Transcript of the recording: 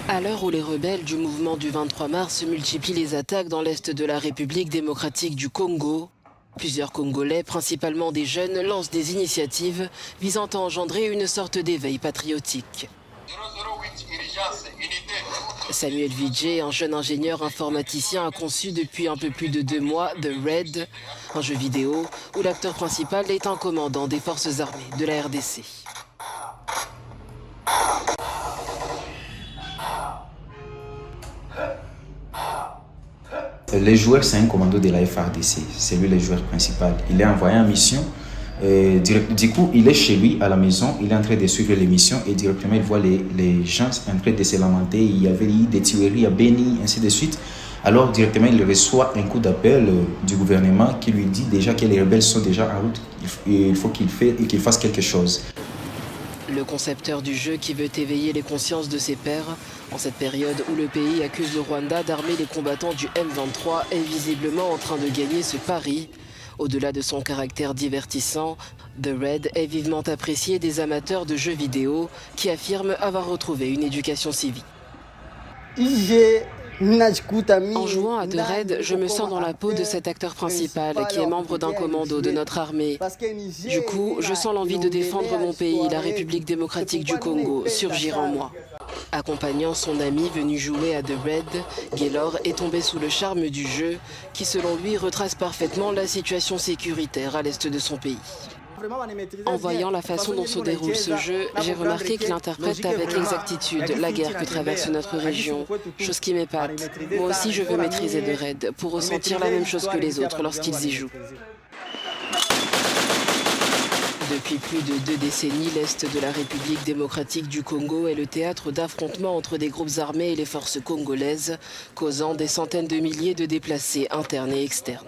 À l'heure où les rebelles du mouvement du 23 mars multiplient les attaques dans l'est de la République démocratique du Congo, plusieurs Congolais, principalement des jeunes, lancent des initiatives visant à engendrer une sorte d'éveil patriotique. Samuel Vijay, un jeune ingénieur informaticien, a conçu depuis un peu plus de 2 mois The Red, un jeu vidéo où l'acteur principal est un commandant des forces armées de la RDC. Le joueur, c'est un commando de la FARDC, c'est lui le joueur principal. Il est envoyé en mission, du coup, il est chez lui à la maison, il est en train de suivre l'émission et directement, il voit les gens en train de se lamenter. Il y avait eu des tueries à Beni, ainsi de suite. Alors, directement, il reçoit un coup d'appel du gouvernement qui lui dit déjà que les rebelles sont déjà en route. Il faut qu'il fasse quelque chose. Le concepteur du jeu qui veut éveiller les consciences de ses pairs, en cette période où le pays accuse le Rwanda d'armer les combattants du M23, est visiblement en train de gagner ce pari. Au-delà de son caractère divertissant, The Red est vivement apprécié des amateurs de jeux vidéo qui affirment avoir retrouvé une éducation civique. En jouant à The Red, je me sens dans la peau de cet acteur principal qui est membre d'un commando de notre armée. Du coup, je sens l'envie de défendre mon pays, la République démocratique du Congo, surgir en moi. Accompagnant son ami venu jouer à The Red, Gaylor est tombé sous le charme du jeu qui, selon lui, retrace parfaitement la situation sécuritaire à l'est de son pays. En voyant la façon dont se déroule ce jeu, j'ai remarqué qu'il interprète avec exactitude la guerre que traverse notre région, chose qui m'épate. Moi aussi, je veux maîtriser The Red pour ressentir la même chose que les autres lorsqu'ils y jouent. Depuis plus de 2 décennies, l'Est de la République démocratique du Congo est le théâtre d'affrontements entre des groupes armés et les forces congolaises, causant des centaines de milliers de déplacés internes et externes.